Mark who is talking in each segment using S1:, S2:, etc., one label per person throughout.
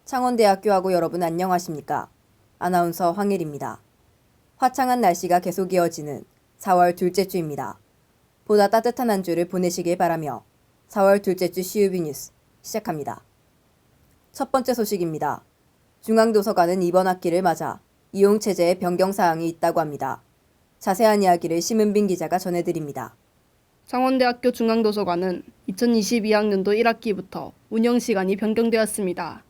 S1: 창원대학교하고 여러분 안녕하십니까? 아나운서 황일입니다. 화창한 날씨가 계속 이어지는 4월 둘째 주입니다. 보다 따뜻한 한 주를 보내시길 바라며 4월 둘째 주 CUB 뉴스 시작합니다. 첫 번째 소식입니다. 중앙도서관은 이번 학기를 맞아 이용체제의 변경 사항이 있다고 합니다. 자세한 이야기를 심은빈 기자가 전해드립니다.
S2: 창원대학교 중앙도서관은 2022학년도 1학기부터 운영시간이 변경되었습니다.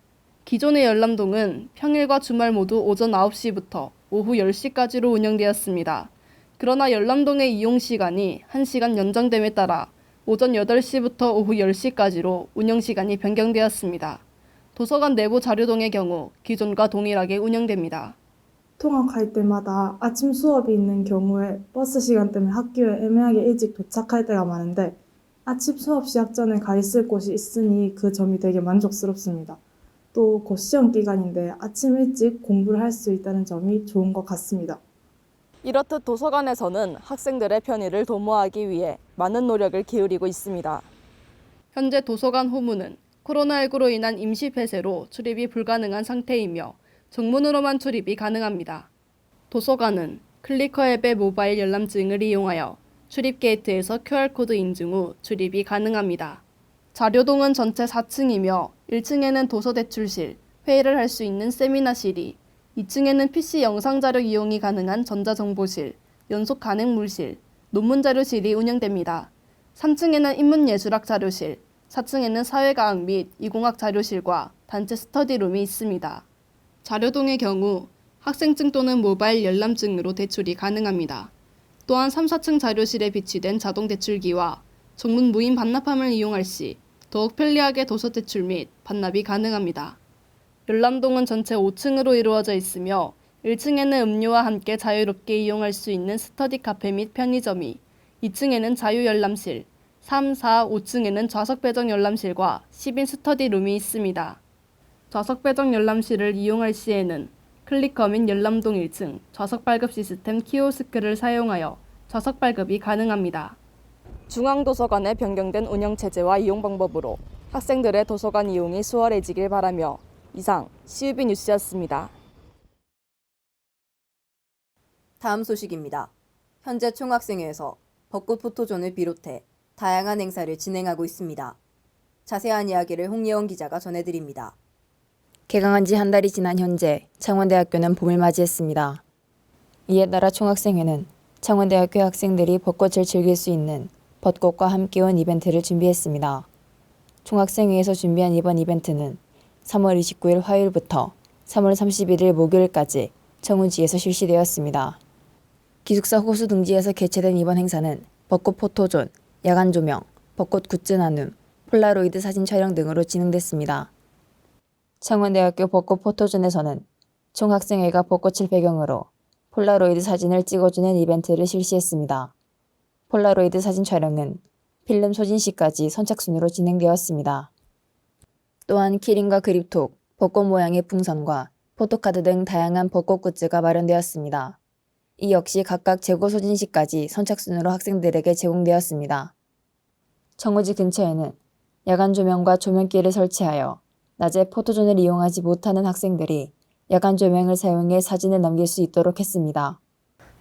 S2: 기존의 열람동은 평일과 주말 모두 오전 9시부터 오후 10시까지로 운영되었습니다. 그러나 열람동의 이용시간이 1시간 연장됨에 따라 오전 8시부터 오후 10시까지로 운영시간이 변경되었습니다. 도서관 내부 자료동의 경우 기존과 동일하게 운영됩니다.
S3: 통학할 때마다 아침 수업이 있는 경우에 버스 시간 때문에 학교에 애매하게 일찍 도착할 때가 많은데 아침 수업 시작 전에 가 있을 곳이 있으니 그 점이 되게 만족스럽습니다. 또 곧 시험 기간인데 아침 일찍 공부를 할 수 있다는 점이 좋은 것 같습니다.
S4: 이렇듯 도서관에서는 학생들의 편의를 도모하기 위해 많은 노력을 기울이고 있습니다.
S2: 현재 도서관 후문은 코로나19로 인한 임시 폐쇄로 출입이 불가능한 상태이며 정문으로만 출입이 가능합니다. 도서관은 클리커 앱의 모바일 열람증을 이용하여 출입 게이트에서 QR코드 인증 후 출입이 가능합니다. 자료동은 전체 4층이며 1층에는 도서대출실, 회의를 할 수 있는 세미나실이, 2층에는 PC 영상자료 이용이 가능한 전자정보실, 연속 간행물실, 논문자료실이 운영됩니다. 3층에는 인문예술학 자료실, 4층에는 사회과학 및 이공학 자료실과 단체 스터디룸이 있습니다. 자료동의 경우 학생증 또는 모바일 열람증으로 대출이 가능합니다. 또한 3, 4층 자료실에 비치된 자동 대출기와 정문 무인 반납함을 이용할 시 더욱 편리하게 도서 대출 및 반납이 가능합니다. 열람동은 전체 5층으로 이루어져 있으며 1층에는 음료와 함께 자유롭게 이용할 수 있는 스터디 카페 및 편의점이, 2층에는 자유열람실, 3, 4, 5층에는 좌석 배정 열람실과 10인 스터디룸이 있습니다. 좌석 배정 열람실을 이용할 시에는 클리커 및 열람동 1층 좌석 발급 시스템 키오스크를 사용하여 좌석 발급이 가능합니다.
S4: 중앙도서관의 변경된 운영체제와 이용 방법으로 학생들의 도서관 이용이 수월해지길 바라며 이상 CUB 뉴스였습니다.
S1: 다음 소식입니다. 현재 총학생회에서 벚꽃 포토존을 비롯해 다양한 행사를 진행하고 있습니다. 자세한 이야기를 홍예원 기자가 전해드립니다.
S5: 개강한 지 한 달이 지난 현재 창원대학교는 봄을 맞이했습니다. 이에 따라 총학생회는 창원대학교 학생들이 벚꽃을 즐길 수 있는 벚꽃과 함께 온 이벤트를 준비했습니다. 총학생회에서 준비한 이번 이벤트는 3월 29일 화요일부터 3월 31일 목요일까지 청운지에서 실시되었습니다. 기숙사 호수 등지에서 개최된 이번 행사는 벚꽃 포토존, 야간 조명, 벚꽃 굿즈 나눔, 폴라로이드 사진 촬영 등으로 진행됐습니다. 창원대학교 벚꽃 포토존에서는 총학생회가 벚꽃을 배경으로 폴라로이드 사진을 찍어주는 이벤트를 실시했습니다. 폴라로이드 사진 촬영은 필름 소진 시까지 선착순으로 진행되었습니다. 또한 키링과 그립톡, 벚꽃 모양의 풍선과 포토카드 등 다양한 벚꽃 굿즈가 마련되었습니다. 이 역시 각각 재고 소진 시까지 선착순으로 학생들에게 제공되었습니다. 청우지 근처에는 야간 조명과 조명기를 설치하여 낮에 포토존을 이용하지 못하는 학생들이 야간 조명을 사용해 사진을 남길 수 있도록 했습니다.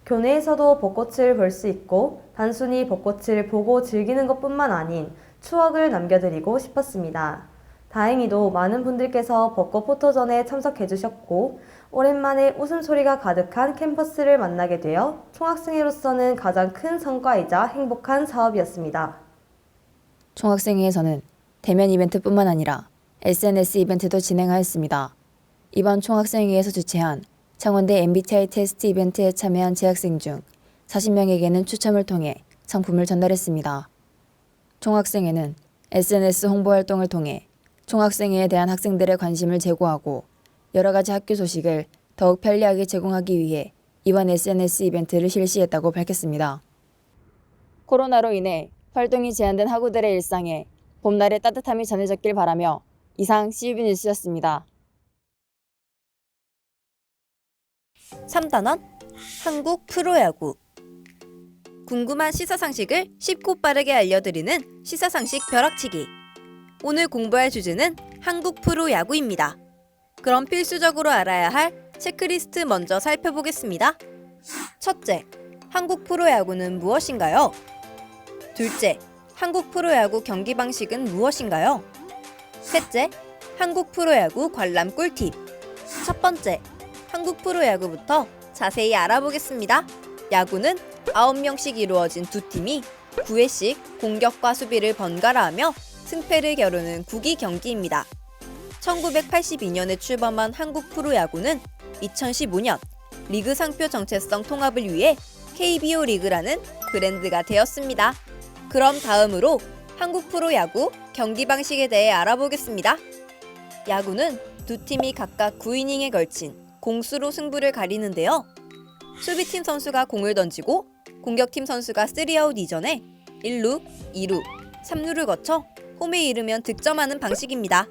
S6: 교내에서도 벚꽃을 볼 수 있고 단순히 벚꽃을 보고 즐기는 것뿐만 아닌 추억을 남겨드리고 싶었습니다. 다행히도 많은 분들께서 벚꽃 포토전에 참석해 주셨고 오랜만에 웃음소리가 가득한 캠퍼스를 만나게 되어 총학생회로서는 가장 큰 성과이자 행복한 사업이었습니다.
S5: 총학생회에서는 대면 이벤트뿐만 아니라 SNS 이벤트도 진행하였습니다. 이번 총학생회에서 주최한 창원대 MBTI 테스트 이벤트에 참여한 재학생 중 40명에게는 추첨을 통해 상품을 전달했습니다. 총학생회는 SNS 홍보 활동을 통해 총학생회에 대한 학생들의 관심을 제고하고 여러 가지 학교 소식을 더욱 편리하게 제공하기 위해 이번 SNS 이벤트를 실시했다고 밝혔습니다. 코로나로 인해 활동이 제한된 학우들의 일상에 봄날의 따뜻함이 전해졌길 바라며 이상 CUB 뉴스였습니다.
S1: 3단원 한국 프로야구. 궁금한 시사상식을 쉽고 빠르게 알려드리는 시사상식 벼락치기. 오늘 공부할 주제는 한국 프로야구입니다. 그럼 필수적으로 알아야 할 체크리스트 먼저 살펴보겠습니다. 첫째, 한국 프로야구는 무엇인가요? 둘째, 한국 프로야구 경기 방식은 무엇인가요? 셋째, 한국 프로야구 관람 꿀팁. 첫 번째, 한국 프로야구부터 자세히 알아보겠습니다. 야구는 9명씩 이루어진 두 팀이 9회씩 공격과 수비를 번갈아하며 승패를 겨루는 구기 경기입니다. 1982년에 출범한 한국 프로야구는 2015년 리그 상표 정체성 통합을 위해 KBO 리그라는 브랜드가 되었습니다. 그럼 다음으로 한국 프로야구 경기 방식에 대해 알아보겠습니다. 야구는 두 팀이 각각 9이닝에 걸친 공수로 승부를 가리는데요. 수비팀 선수가 공을 던지고 공격팀 선수가 3아웃 이전에 1루, 2루, 3루를 거쳐 홈에 이르면 득점하는 방식입니다.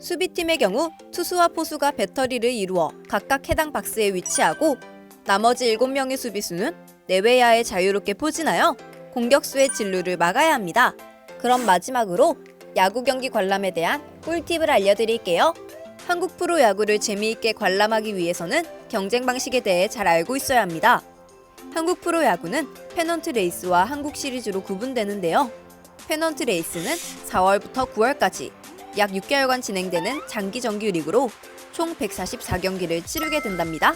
S1: 수비팀의 경우 투수와 포수가 배터리를 이루어 각각 해당 박스에 위치하고 나머지 7명의 수비수는 내외야에 자유롭게 포진하여 공격수의 진루를 막아야 합니다. 그럼 마지막으로 야구 경기 관람에 대한 꿀팁을 알려드릴게요. 한국 프로야구를 재미있게 관람하기 위해서는 경쟁 방식에 대해 잘 알고 있어야 합니다. 한국 프로야구는 페넌트 레이스와 한국 시리즈로 구분되는데요. 페넌트 레이스는 4월부터 9월까지 약 6개월간 진행되는 장기 정규 리그로 총 144경기를 치르게 된답니다.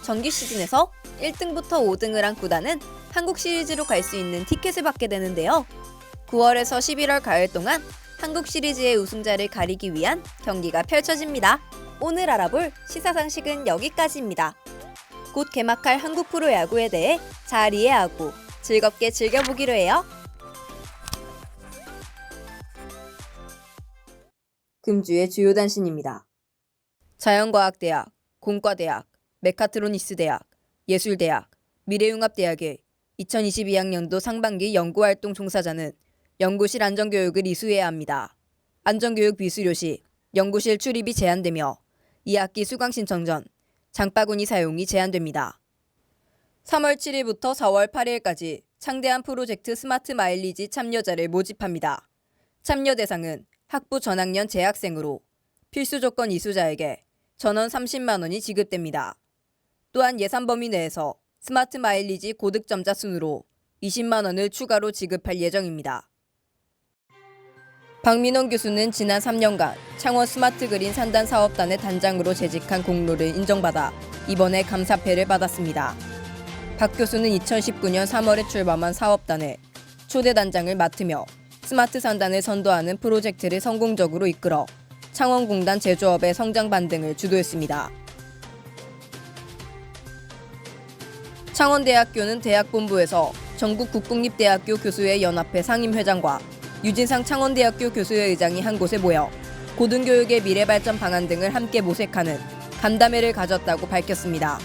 S1: 정규 시즌에서 1등부터 5등을 한 구단은 한국 시리즈로 갈 수 있는 티켓을 받게 되는데요. 9월에서 11월 가을 동안 한국 시리즈의 우승자를 가리기 위한 경기가 펼쳐집니다. 오늘 알아볼 시사상식은 여기까지입니다. 곧 개막할 한국 프로야구에 대해 잘 이해하고 즐겁게 즐겨보기로 해요. 금주의 주요 단신입니다. 자연과학대학, 공과대학, 메카트로니스대학, 예술대학, 미래융합대학의 2022학년도 상반기 연구활동 종사자는 연구실 안전교육을 이수해야 합니다. 안전교육 비수료 시 연구실 출입이 제한되며 2학기 수강 신청 전 장바구니 사용이 제한됩니다. 3월 7일부터 4월 8일까지 창대한 프로젝트 스마트 마일리지 참여자를 모집합니다. 참여 대상은 학부 전학년 재학생으로 필수 조건 이수자에게 전원 30만 원이 지급됩니다. 또한 예산 범위 내에서 스마트 마일리지 고득점자 순으로 20만 원을 추가로 지급할 예정입니다. 박민원 교수는 지난 3년간 창원 스마트 그린 산단 사업단의 단장으로 재직한 공로를 인정받아 이번에 감사패를 받았습니다. 박 교수는 2019년 3월에 출범한 사업단의 초대 단장을 맡으며 스마트 산단을 선도하는 프로젝트를 성공적으로 이끌어 창원공단 제조업의 성장 반등을 주도했습니다. 창원대학교는 대학본부에서 전국 국공립대학교 교수회 연합회 상임회장과 유진상 창원대학교 교수회 의장이 한 곳에 모여 고등교육의 미래발전 방안 등을 함께 모색하는 간담회를 가졌다고 밝혔습니다.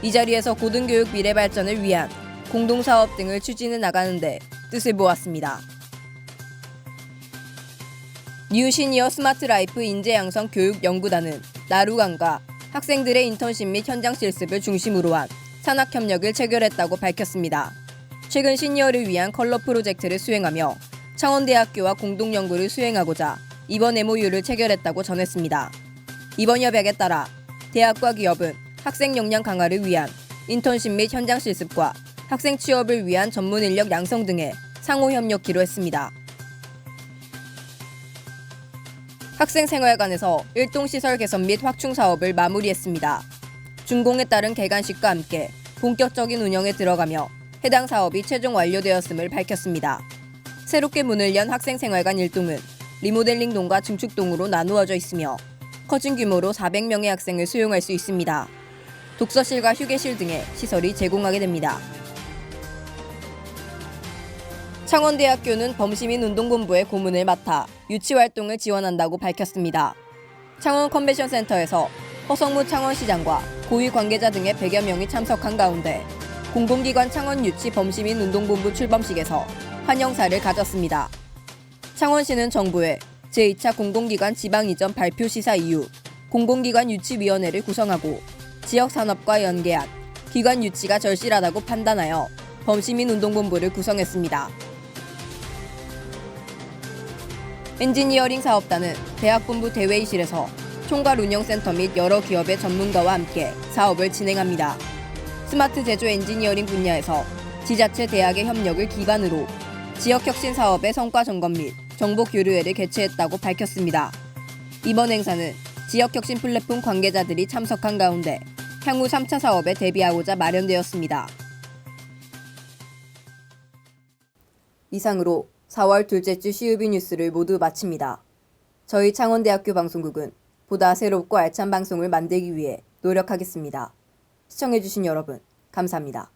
S1: 이 자리에서 고등교육 미래발전을 위한 공동사업 등을 추진해 나가는 데 뜻을 모았습니다. 뉴 시니어 스마트 라이프 인재양성 교육연구단은 나루강과 학생들의 인턴십 및 현장 실습을 중심으로 한 산학협력을 체결했다고 밝혔습니다. 최근 시니어를 위한 컬러 프로젝트를 수행하며 창원대학교와 공동연구를 수행하고자 이번 MOU를 체결했다고 전했습니다. 이번 협약에 따라 대학과 기업은 학생 역량 강화를 위한 인턴십 및 현장 실습과 학생 취업을 위한 전문 인력 양성 등의 상호 협력키로 했습니다. 학생생활관에서 일동시설 개선 및 확충 사업을 마무리했습니다. 준공에 따른 개관식과 함께 본격적인 운영에 들어가며 해당 사업이 최종 완료되었음을 밝혔습니다. 새롭게 문을 연 학생생활관 1동은 리모델링동과 증축동으로 나누어져 있으며 커진 규모로 400명의 학생을 수용할 수 있습니다. 독서실과 휴게실 등의 시설이 제공하게 됩니다. 창원대학교는 범시민운동본부의 고문을 맡아 유치활동을 지원한다고 밝혔습니다. 창원 컨벤션센터에서 허성무 창원시장과 고위 관계자 등의 100여 명이 참석한 가운데 공공기관 창원유치 범시민운동본부 출범식에서 환영사를 가졌습니다. 창원시는 정부에 제2차 공공기관 지방 이전 발표 시사 이후 공공기관 유치위원회를 구성하고 지역산업과 연계한 기관 유치가 절실하다고 판단하여 범시민운동본부를 구성했습니다. 엔지니어링 사업단은 대학본부 대회의실에서 총괄 운영센터 및 여러 기업의 전문가와 함께 사업을 진행합니다. 스마트 제조 엔지니어링 분야에서 지자체 대학의 협력을 기반으로 지역혁신 사업의 성과 점검 및 정보 교류회를 개최했다고 밝혔습니다. 이번 행사는 지역혁신 플랫폼 관계자들이 참석한 가운데 향후 3차 사업에 대비하고자 마련되었습니다. 이상으로 4월 둘째 주 CUB 뉴스를 모두 마칩니다. 저희 창원대학교 방송국은 보다 새롭고 알찬 방송을 만들기 위해 노력하겠습니다. 시청해주신 여러분, 감사합니다.